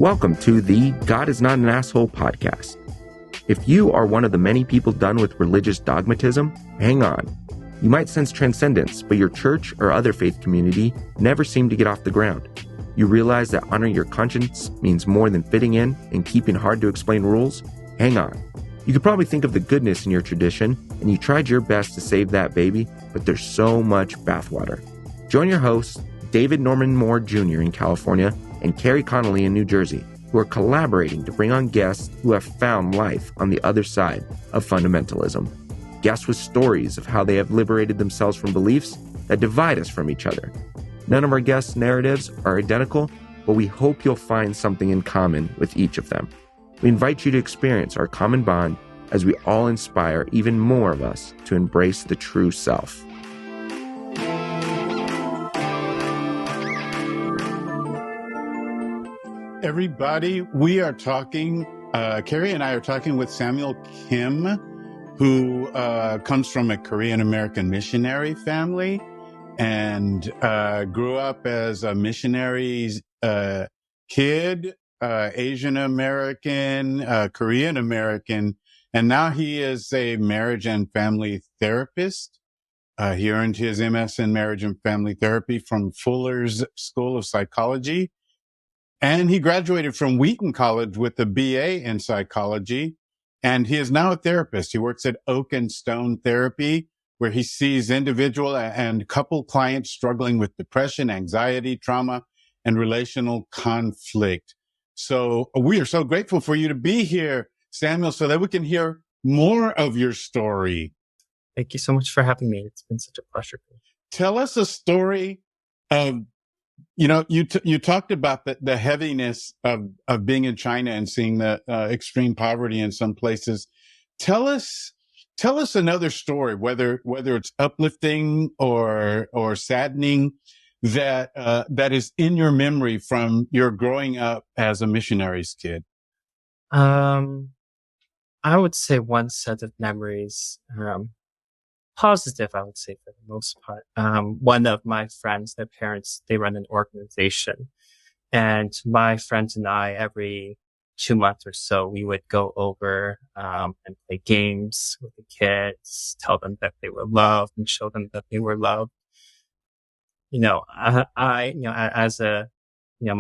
Welcome to the God is Not an Asshole podcast. If you are one of the many people done with religious dogmatism, hang on. You might sense transcendence, but your church or other faith community never seem to get off the ground. You realize that honoring your conscience means more than fitting in and keeping hard to explain rules? Hang on. You could probably think of the goodness in your tradition, and you tried your best to save that baby, but there's so much bathwater. Join your hosts, David Norman Moore Jr. in California and Carrie Connolly in New Jersey, who are collaborating to bring on guests who have found life on the other side of fundamentalism. Guests with stories of how they have liberated themselves from beliefs that divide us from each other. None of our guests' narratives are identical, but we hope you'll find something in common with each of them. We invite you to experience our common bond as we all inspire even more of us to embrace the true self. Everybody, we are talking, Carrie and I are talking with Samuel Kim, who comes from a Korean-American missionary family and grew up as a missionary's kid, Asian-American, Korean-American, and now he is a marriage and family therapist. He earned his MS in marriage and family therapy from Fuller's School of Psychology. And he graduated from Wheaton College with a BA in psychology. And he is now a therapist. He works at Oak and Stone Therapy, where he sees individual and couple clients struggling with depression, anxiety, trauma, and relational conflict. So we are so grateful for you to be here, Samuel, so that we can hear more of your story. Thank you so much for having me. It's been such a pleasure. Tell us a story of, you talked about the heaviness of being in China and seeing the extreme poverty in some places. Tell us another story, whether it's uplifting or saddening, that is in your memory from your growing up as a missionary's kid. I would say one set of memories, positive, I would say, for the most part. One of my friends, their parents, they run an organization, and my friends and I, every 2 months or so, we would go over and play games with the kids, tell them that they were loved and show them that they were loved. My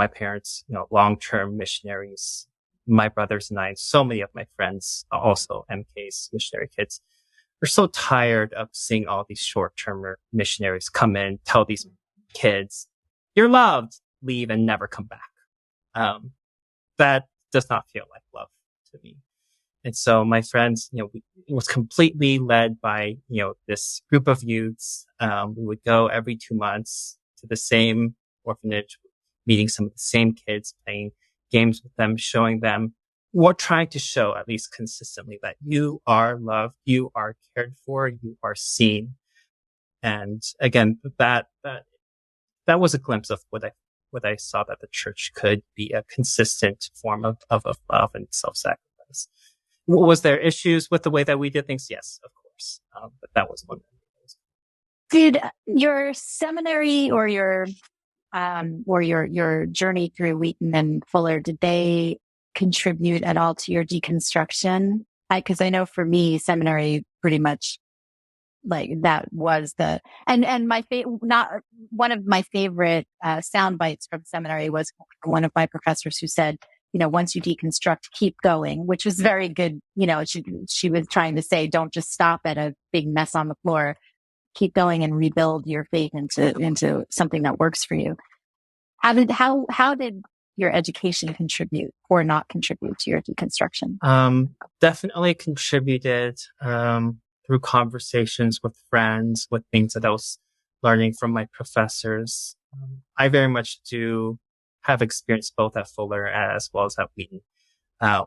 parents, long-term missionaries, my brothers and I, so many of my friends, also MKs, missionary kids, we're so tired of seeing all these short-term missionaries come in, tell these kids, you're loved, leave and never come back. That does not feel like love to me. And so my friends, it was completely led by, this group of youths. We would go every 2 months to the same orphanage, meeting some of the same kids, playing games with them, showing them, we're trying to show at least consistently that you are loved, you are cared for, you are seen. And again, that was a glimpse of what I saw that the church could be a consistent form of love and self-sacrifice. Was there issues with the way that we did things? Yes, of course. But that was one of those. Did your seminary or your journey through Wheaton and Fuller, did they contribute at all to your deconstruction? Because I know for me, seminary pretty much like that was and my not one of my favorite sound bites from seminary was one of my professors who said, once you deconstruct, keep going, which was very good. She was trying to say, don't just stop at a big mess on the floor, keep going and rebuild your faith into something that works for you. How did your education contribute or not contribute to your deconstruction? Definitely contributed through conversations with friends, with things that I was learning from my professors. I very much do have experience both at Fuller as well as at Wheaton.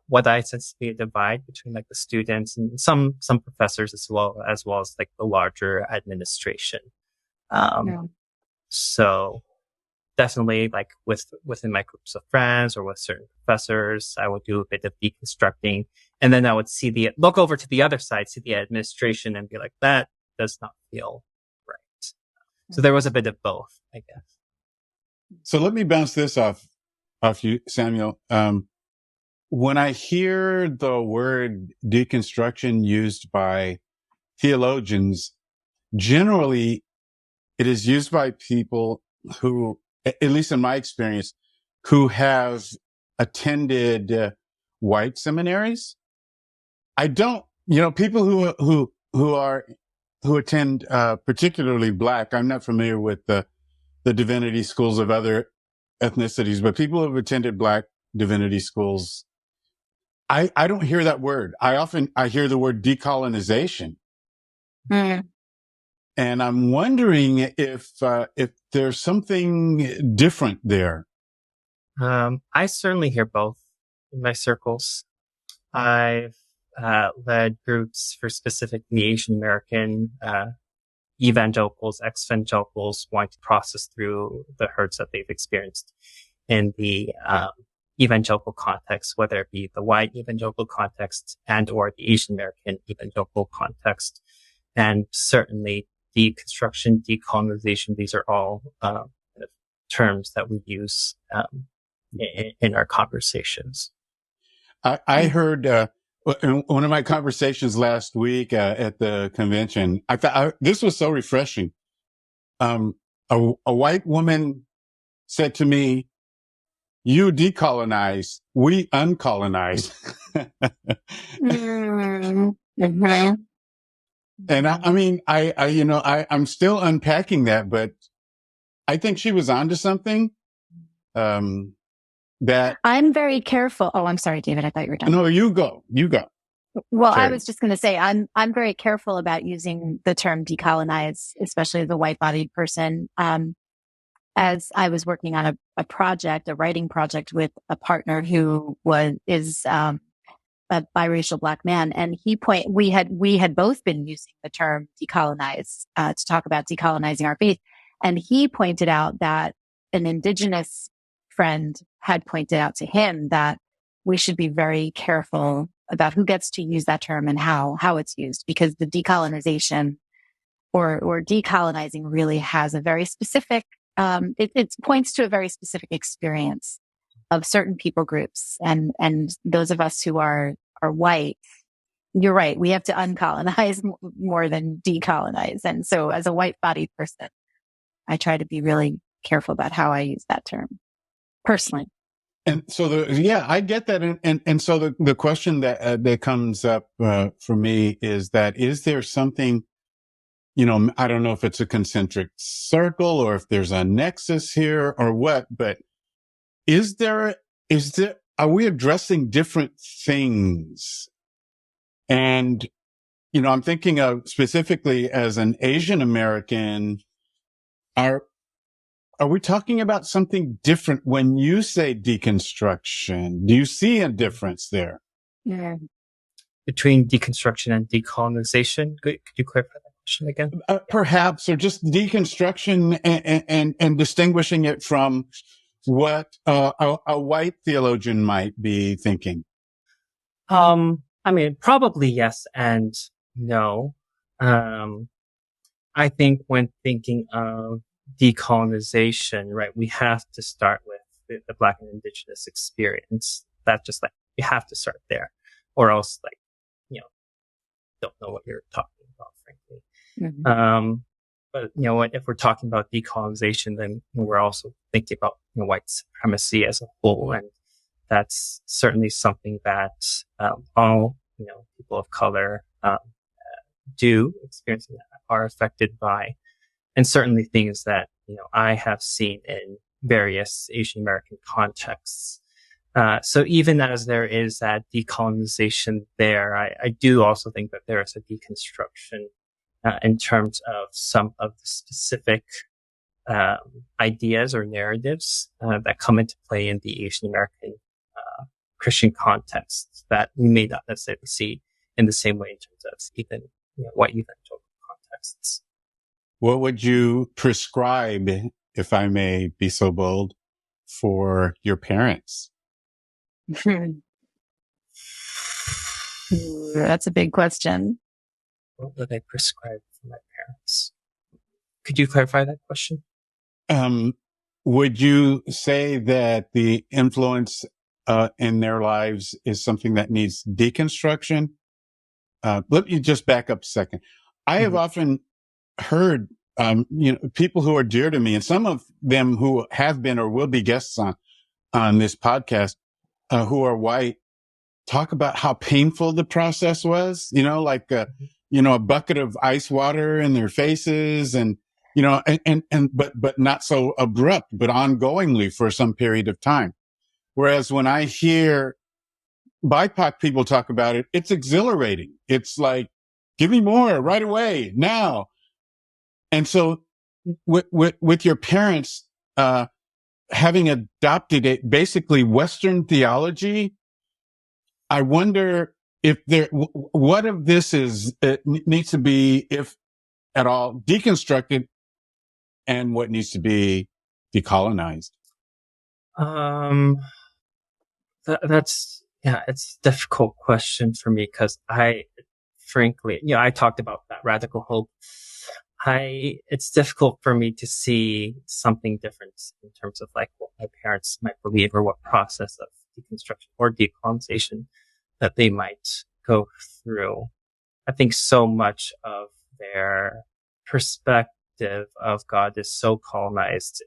What I sense to be a divide between like the students and some professors as well as like the larger administration. So definitely like within my groups of friends or with certain professors, I would do a bit of deconstructing, and then I would look over to the other side, see the administration and be like, that does not feel right. So there was a bit of both, I guess. So let me bounce this off off you, Samuel. When I hear the word deconstruction used by theologians, generally it is used by people who, at least in my experience, who have attended white seminaries. I don't, people who attend, particularly Black. I'm not familiar with the divinity schools of other ethnicities, but people who have attended Black divinity schools, I don't hear that word. I hear the word decolonization. Mm. And I'm wondering if there's something different there. I certainly hear both in my circles. I've led groups for specifically Asian American evangelicals, ex-evangelicals wanting to process through the hurts that they've experienced in the evangelical context, whether it be the white evangelical context and or the Asian American evangelical context. And certainly deconstruction, decolonization, these are all terms that we use in our conversations. I heard in one of my conversations last week at the convention, I thought this was so refreshing. A white woman said to me, "You decolonize, we uncolonize." Mm-hmm. And I'm still unpacking that, but I think she was onto something. That I'm very careful. Oh, I'm sorry, David. I thought you were done. No, you go. Well, Sorry. I was just going to say, I'm very careful about using the term decolonize, especially as a white-bodied person. As I was working on a writing project with a partner who is a biracial Black man, and we had both been using the term decolonize to talk about decolonizing our faith, and he pointed out that an Indigenous friend had pointed out to him that we should be very careful about who gets to use that term and how it's used, because the decolonization or decolonizing really has a very specific, it points to a very specific experience of certain people groups. And those of us who are white, you're right. We have to uncolonize more than decolonize. And so as a white bodied person, I try to be really careful about how I use that term personally. And so I get that. And so the question that comes up, for me is there something, I don't know if it's a concentric circle or if there's a nexus here or what, but are we addressing different things? And, I'm thinking of specifically as an Asian American, are we talking about something different when you say deconstruction? Do you see a difference there? Yeah. Between deconstruction and decolonization? Could you clarify that question again? Perhaps, or just deconstruction and distinguishing it from what a white theologian might be thinking. Probably yes and no. I think when thinking of decolonization, right, we have to start with the Black and Indigenous experience. That's just you have to start there, or else don't know what you're talking about, frankly. Mm-hmm. But if we're talking about decolonization, then we're also thinking about white supremacy as a whole, and that's certainly something that all people of color do experience and are affected by. And certainly things that, I have seen in various Asian American contexts. So even as there is that decolonization there, I do also think that there is a deconstruction in terms of some of the specific ideas or narratives that come into play in the Asian American Christian context that we may not necessarily see in the same way in terms of even white evangelical contexts. What would you prescribe, if I may be so bold, for your parents? That's a big question. What would I prescribe for my parents? Could you clarify that question? would you say that the influence in their lives is something that needs deconstruction? Let me just back up a second. I have often heard, people who are dear to me, and some of them who have been or will be guests on this podcast, who are white, talk about how painful the process was, like, a bucket of ice water in their faces and, but not so abrupt, but ongoingly for some period of time. Whereas when I hear BIPOC people talk about it, it's exhilarating. It's like, give me more right away now. And so with your parents, having adopted it, basically Western theology, I wonder if what of this needs to be, if at all, deconstructed, and what needs to be decolonized. It's a difficult question for me because frankly, I talked about that radical hope. It's difficult for me to see something different in terms of like what my parents might believe or what process of deconstruction or decolonization that they might go through. I think so much of their perspective of God is so colonized.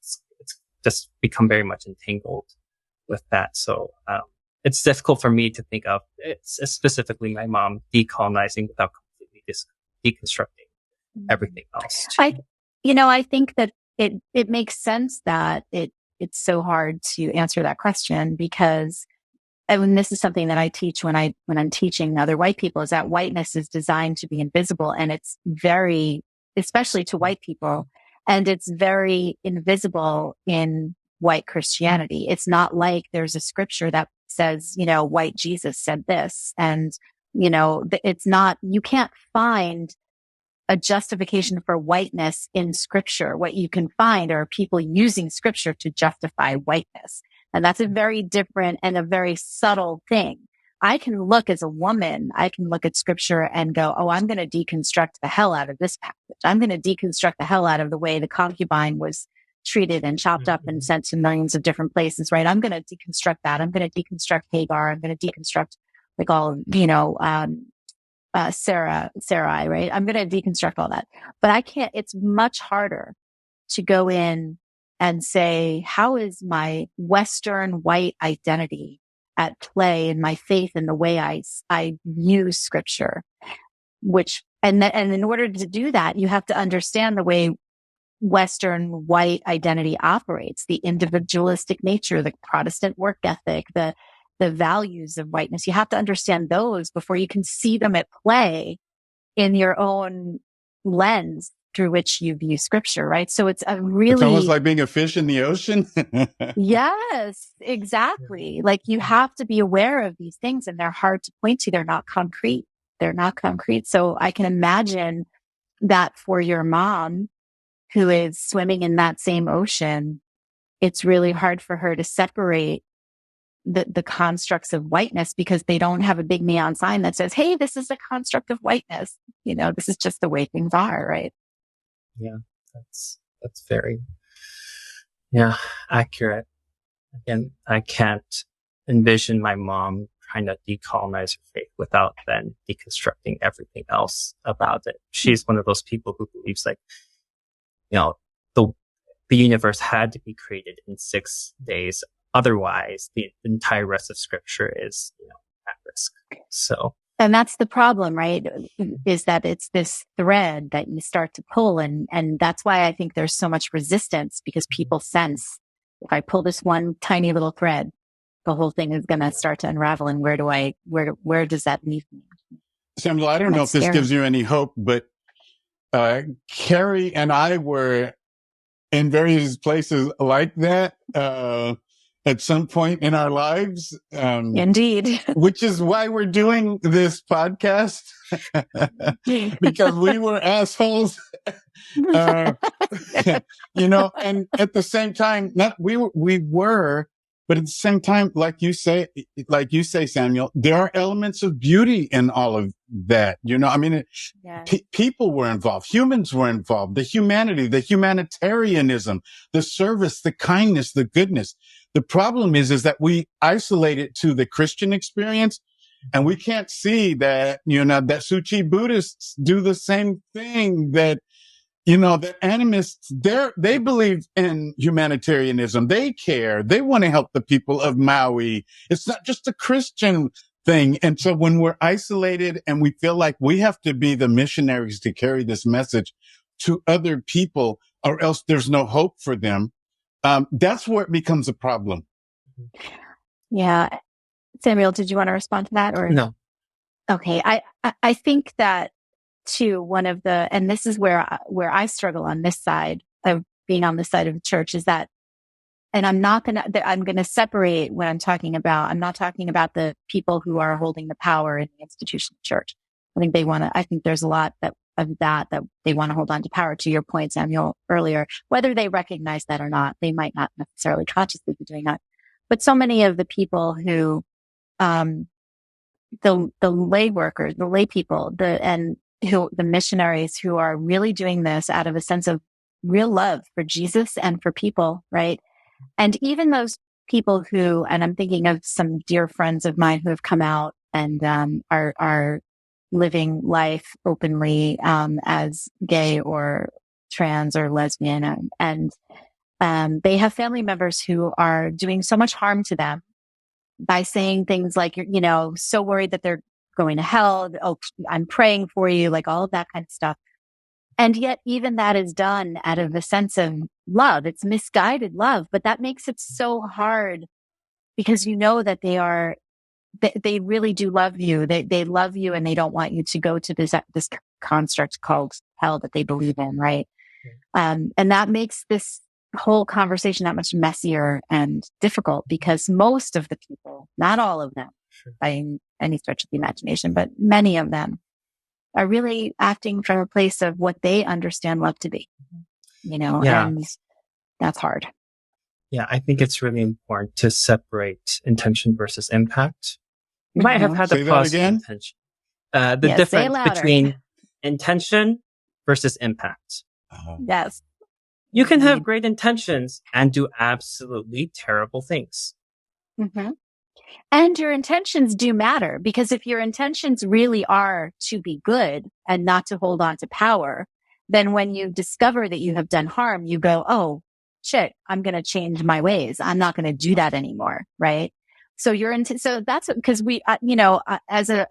It's just become very much entangled with that. So, it's difficult for me to think of it's specifically my mom decolonizing without completely deconstructing everything else. I think that it makes sense that it's so hard to answer that question because, and this is something that I teach when I'm teaching other white people, is that whiteness is designed to be invisible, and it's very, especially to white people, and it's very invisible in white Christianity. It's not like there's a scripture that says, white Jesus said this, and it's not, you can't find a justification for whiteness in scripture. What you can find are people using scripture to justify whiteness. And that's a very different and a very subtle thing. I can look as a woman, I can look at scripture and go, oh, I'm going to deconstruct the hell out of this passage. I'm going to deconstruct the hell out of the way the concubine was treated and chopped up and sent to millions of different places, right? I'm going to deconstruct that. I'm going to deconstruct Hagar. I'm going to deconstruct like all of, Sarai, right? I'm going to deconstruct all that, but I can't, it's much harder to go in and say, how is my Western white identity at play in my faith and the way I use scripture, and in order to do that, you have to understand the way Western white identity operates, the individualistic nature, the Protestant work ethic, the values of whiteness. You have to understand those before you can see them at play in your own lens through which you view scripture, right? So it's it's almost like being a fish in the ocean. Yes, exactly. Like you have to be aware of these things, and they're hard to point to. They're not concrete. So I can imagine that for your mom, who is swimming in that same ocean, it's really hard for her to separate the constructs of whiteness because they don't have a big neon sign that says, hey, this is a construct of whiteness. This is just the way things are, right? Yeah, that's very, accurate. Again, I can't envision my mom trying to decolonize her faith without then deconstructing everything else about it. She's one of those people who believes like, the universe had to be created in 6 days. Otherwise, the entire rest of scripture is, at risk. So. And that's the problem, right? Is that it's this thread that you start to pull. And that's why I think there's so much resistance, because people sense if I pull this one tiny little thread, the whole thing is going to start to unravel. And where does that leave me? Samuel, I don't know if this gives you any hope, but Carrie and I were in various places like that at some point in our lives. Indeed. Which is why we're doing this podcast, because we were assholes, and at the same time, we were But at the same time, like you say, Samuel, there are elements of beauty in all of that. I mean, people were involved. Humans were involved. The humanity, the humanitarianism, the service, the kindness, the goodness. The problem is that we isolate it to the Christian experience, and we can't see that, that Suchi Buddhists do the same thing, that that animists, they believe in humanitarianism. They care. They want to help the people of Maui. It's not just a Christian thing. And so when we're isolated and we feel like we have to be the missionaries to carry this message to other people, or else there's no hope for them, that's where it becomes a problem. Yeah. Samuel, did you want to respond to that, or? No. Okay. I think that too, one of the, and this is where I struggle on this side of being on the side of the church, is that, and I'm going to separate what I'm talking about. I'm not talking about the people who are holding the power in the institution of church. I think there's a lot of that they want to hold on to power. To your point, Samuel, earlier, whether they recognize that or not, they might not necessarily consciously be doing that. But so many of the people who, the lay workers, the lay people, the missionaries who are really doing this out of a sense of real love for Jesus and for people, right? And even those people who, and I'm thinking of some dear friends of mine who have come out and are living life openly as gay or trans or lesbian, and they have family members who are doing so much harm to them by saying things like, so worried that they're going to hell. Oh, I'm praying for you, like all of that kind of stuff. And yet even that is done out of a sense of love. It's misguided love, but that makes it so hard, because that they really do love you. They love you, and they don't want you to go to this construct called hell that they believe in. Right. And that makes this whole conversation that much messier and difficult, because most of the people, not all of them, by any stretch of the imagination, but many of them are really acting from a place of what they understand love to be, and that's hard. Yeah, I think it's really important to separate intention versus impact. You might have had the positive intention. The difference between intention versus impact. Yes. You can have great intentions and do absolutely terrible things. Mm-hmm. And your intentions do matter, because if your intentions really are to be good and not to hold on to power, then when you discover that you have done harm, you go, oh shit, I'm going to change my ways. I'm not going to do that anymore. Right. So so that's because we, as a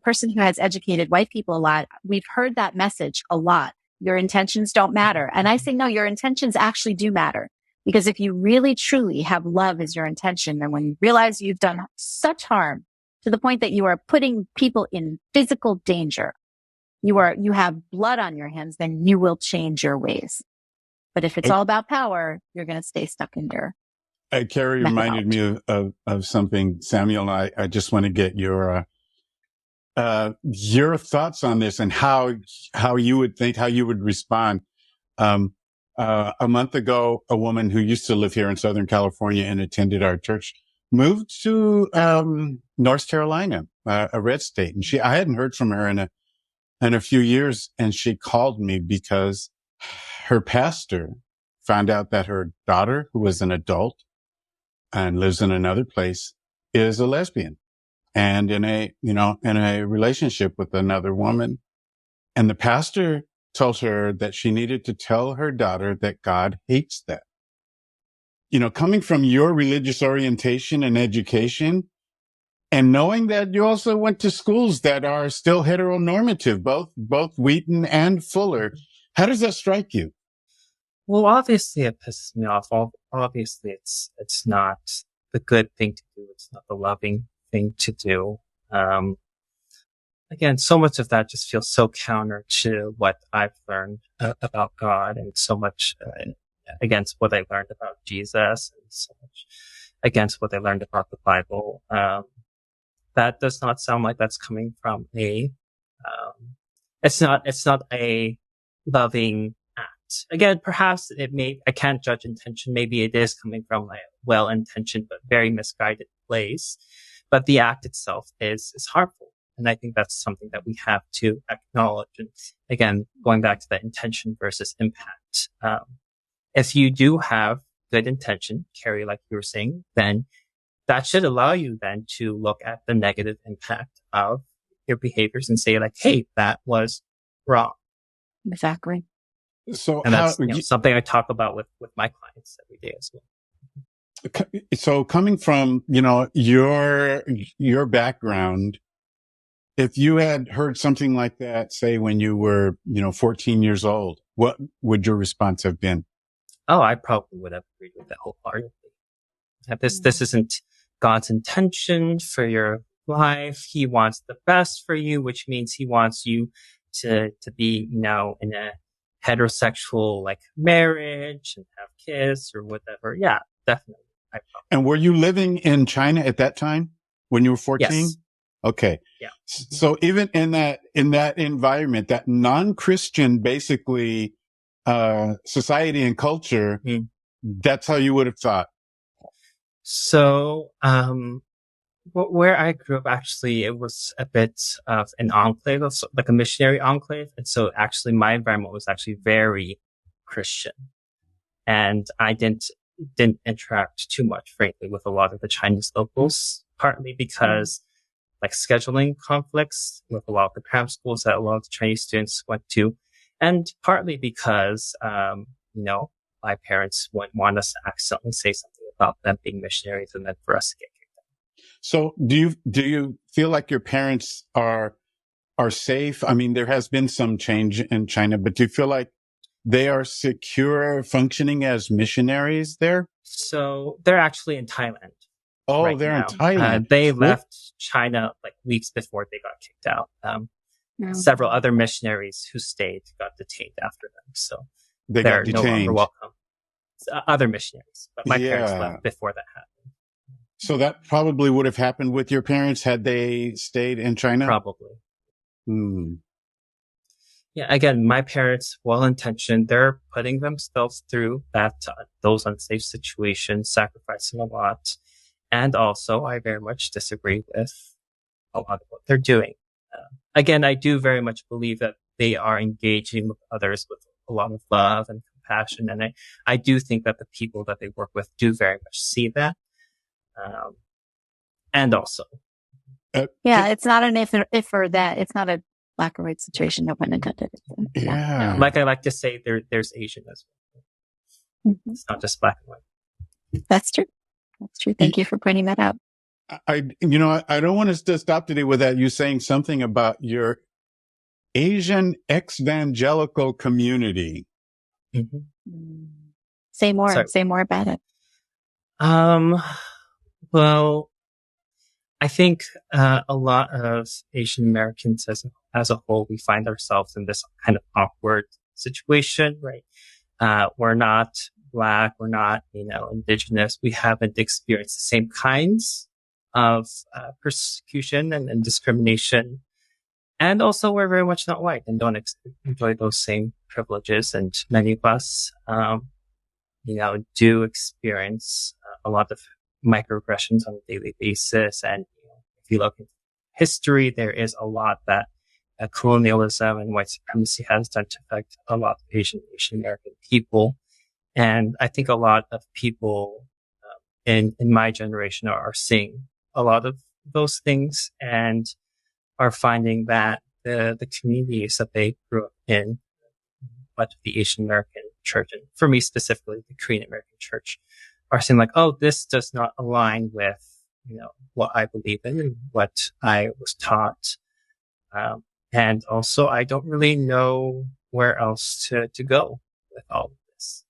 person who has educated white people a lot, we've heard that message a lot. Your intentions don't matter. And I say, no, your intentions actually do matter. Because if you really truly have love as your intention, then when you realize you've done such harm to the point that you are putting people in physical danger, you have blood on your hands, then you will change your ways. But if it's all about power, you're going to stay stuck in your Carrie reminded me of something, Samuel, and I just want to get your thoughts on this and how you would respond. A month ago, a woman who used to live here in Southern California and attended our church moved to North Carolina, a red state, and I hadn't heard from her in a few years, and she called me because her pastor found out that her daughter, who was an adult and lives in another place, is a lesbian and in a relationship with another woman. And the pastor told her that she needed to tell her daughter that God hates that. Coming from your religious orientation and education, and knowing that you also went to schools that are still heteronormative, both Wheaton and Fuller, how does that strike you? Well, obviously it pisses me off. Obviously it's not the good thing to do. It's not the loving thing to do. Again, so much of that just feels so counter to what I've learned about God, and so much against what I learned about Jesus, and so much against what I learned about the Bible. That does not sound like that's coming from it's not a loving act. Again, perhaps I can't judge intention. Maybe it is coming from like well-intentioned, but very misguided place. But the act itself is harmful. And I think that's something that we have to acknowledge. And again, going back to that intention versus impact. If you do have good intention, Carrie, like you were saying, then that should allow you then to look at the negative impact of your behaviors and say like, hey, that was wrong. Exactly. So and that's something I talk about with my clients every day as well. So coming from, your background, if you had heard something like that, say when you were, 14 years old, what would your response have been? Oh, I probably would have agreed with that wholeheartedly. This isn't God's intention for your life. He wants the best for you, which means he wants you to be, in a heterosexual like marriage and have kids or whatever. Yeah, definitely. And were you living in China at that time when you were 14? Yes. Okay. Yeah. So even in that environment, that non-Christian, basically, society and culture, that's how you would have thought. So, where I grew up, actually, it was a bit of an enclave, like a missionary enclave. And so actually my environment was actually very Christian. And I didn't interact too much, frankly, with a lot of the Chinese locals, partly because like scheduling conflicts with a lot of the cram schools that a lot of the Chinese students went to. And partly because, my parents wouldn't want us to accidentally say something about them being missionaries and then for us to get kicked out. So do you feel like your parents are safe? I mean, there has been some change in China, but do you feel like they are secure functioning as missionaries there? So they're actually in Thailand. Oh, right they're now. in Thailand. They left China like weeks before they got kicked out. Several other missionaries who stayed got detained after them. So they're no longer welcome. Other missionaries, but my parents left before that happened. So that probably would have happened with your parents had they stayed in China? Probably. Yeah, again, my parents, well-intentioned, they're putting themselves through those unsafe situations, sacrificing a lot. And also, I very much disagree with a lot of what they're doing. Again, I do very much believe that they are engaging with others with a lot of love and compassion. And I do think that the people that they work with do very much see that. And also. It's not an if or that. It's not a black or white situation, no pun intended. Yeah. Like I like to say, there's Asian as well. It's not just black and white. That's true. That's true. Thank you for pointing that out. I don't want us to stop today without you saying something about your Asian evangelical community. Say more. Sorry. Say more about it. Well, I think a lot of Asian Americans as a whole, we find ourselves in this kind of awkward situation, right? We're not Black, we're not, indigenous. We haven't experienced the same kinds of persecution and discrimination. And also we're very much not white and don't enjoy those same privileges. And many of us, do experience a lot of microaggressions on a daily basis. And if you look at history, there is a lot that colonialism and white supremacy has done to affect a lot of Asian American people. And I think a lot of people in my generation are seeing a lot of those things and are finding that the communities that they grew up in, but the Asian American church, and for me specifically, the Korean American church, are saying like, oh, this does not align with, what I believe in and what I was taught. And also I don't really know where else to go with all of this.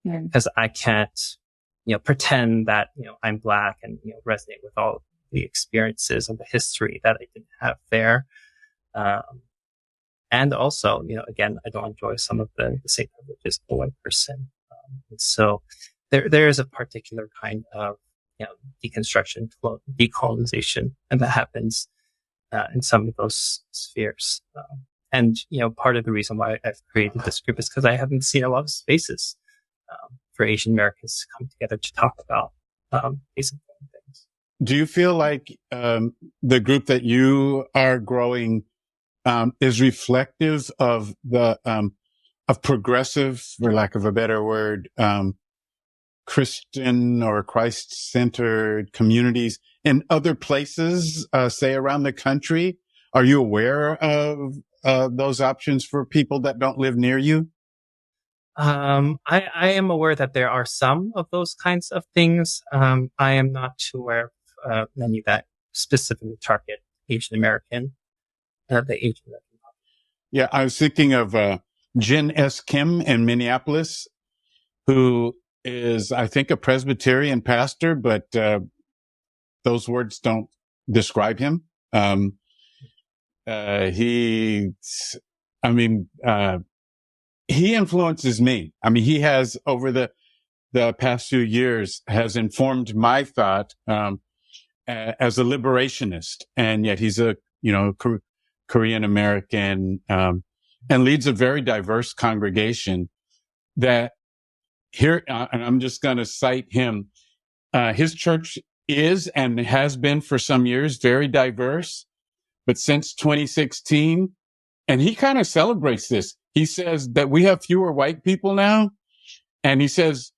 Because I can't, pretend that, I'm Black and, resonate with all the experiences and the history that I didn't have there. And also, again, I don't enjoy some of the same privileges of a white person. And so there is a particular kind of, deconstruction, decolonization, and that happens in some of those spheres. And, part of the reason why I've created this group is because I haven't seen a lot of spaces for Asian Americans to come together to talk about these important things. Do you feel like the group that you are growing is reflective of the of progressive, for lack of a better word, Christian or Christ-centered communities in other places, say around the country? Are you aware of those options for people that don't live near you? I am aware that there are some of those kinds of things. I am not too aware of many that specifically target Asian American, the Asian American population. Yeah, I was thinking of Jin S. Kim in Minneapolis, who is, I think, a Presbyterian pastor, but those words don't describe him. He influences me. I mean, he has over the past few years has informed my thought, as a liberationist. And yet he's a, Korean American, and leads a very diverse congregation that here, and I'm just going to cite him. His church is and has been for some years very diverse, but since 2016, and he kind of celebrates this. He says that we have fewer white people now. And he says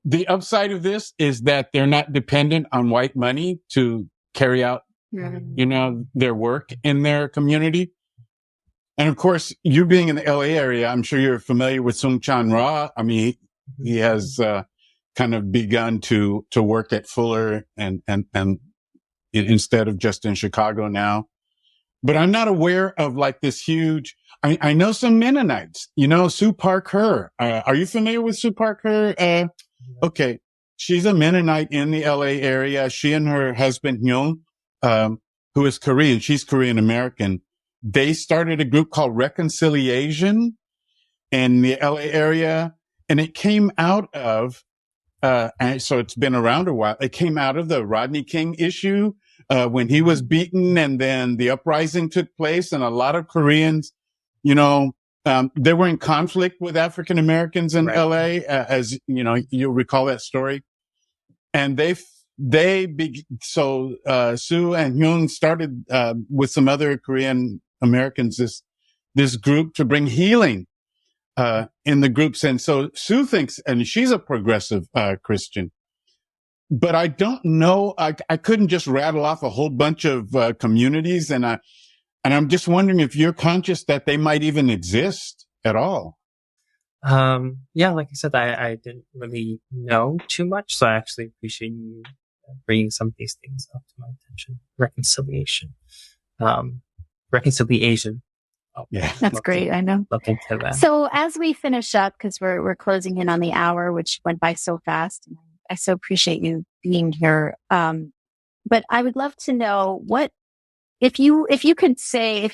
the upside of this is that they're not dependent on white money to carry out, their work in their community. And of course, you being in the LA area, I'm sure you're familiar with Sung Chan Ra. I mean, he has kind of begun to work at Fuller and instead of just in Chicago now. But I'm not aware of like this huge. I know some Mennonites. Sue Parker. Are you familiar with Sue Parker? Okay, she's a Mennonite in the LA area. She and her husband Hyung, who is Korean, she's Korean American. They started a group called Reconciliation in the LA area, and it came out of. And so it's been around a while. It came out of the Rodney King issue. When he was beaten and then the uprising took place and a lot of Koreans, they were in conflict with African Americans in LA, as you'll recall that story. And Sue and Hyun started, with some other Korean Americans, this group to bring healing, in the groups. And so Sue thinks, and she's a progressive, Christian. But I don't know. I couldn't just rattle off a whole bunch of communities, and I'm just wondering if you're conscious that they might even exist at all. Yeah, like I said, I didn't really know too much, so I actually appreciate you bringing some of these things up to my attention. Reconciliation, reconciliation. Oh, yeah, that's great. I know. Look into that. So as we finish up, because we're closing in on the hour, which went by so fast. I so appreciate you being here. But I would love to know what, if you could say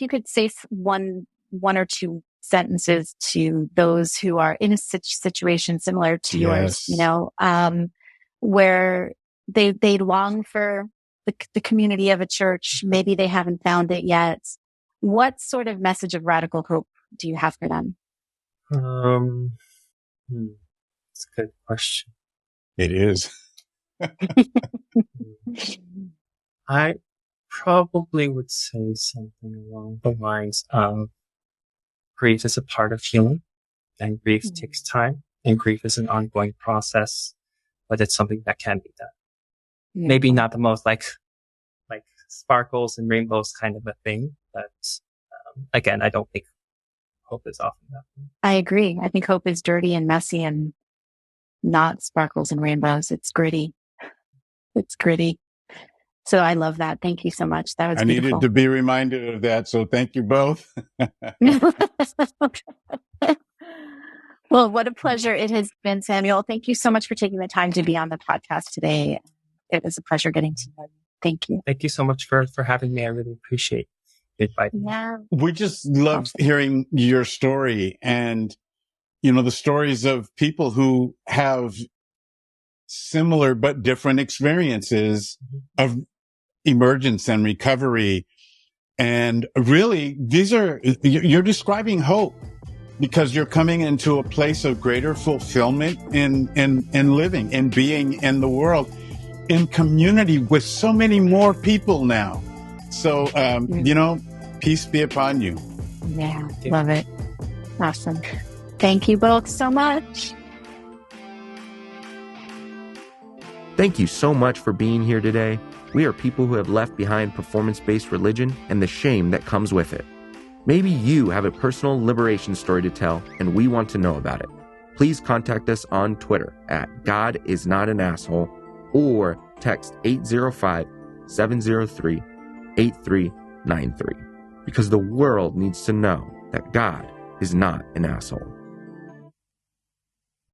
one or two sentences to those who are in a situation similar to yours, where they long for the community of a church. Maybe they haven't found it yet. What sort of message of radical hope do you have for them? That's a good question. It is. I probably would say something along the lines of grief is a part of healing, and grief takes time, and grief is an ongoing process, but it's something that can be done. Yeah. Maybe not the most like sparkles and rainbows kind of a thing, but again, I don't think hope is often that. I agree. I think hope is dirty and messy and not sparkles and rainbows. It's gritty. It's gritty. So I love that. Thank you so much. That was beautiful. Needed to be reminded of that. So thank you both. Well, what a pleasure it has been, Samuel. Thank you so much for taking the time to be on the podcast today. It was a pleasure getting to know you. Thank you. Thank you so much for having me. I really appreciate it. Yeah. We just love hearing your story and, the stories of people who have similar but different experiences of emergence and recovery. And really, you're describing hope, because you're coming into a place of greater fulfillment in living, in being in the world, in community with so many more people now. So, peace be upon you. Yeah, love it. Awesome. Thank you both so much. Thank you so much for being here today. We are people who have left behind performance-based religion and the shame that comes with it. Maybe you have a personal liberation story to tell, and we want to know about it. Please contact us on Twitter at GodIsNotAnAsshole or text 805-703-8393, because the world needs to know that God is not an asshole.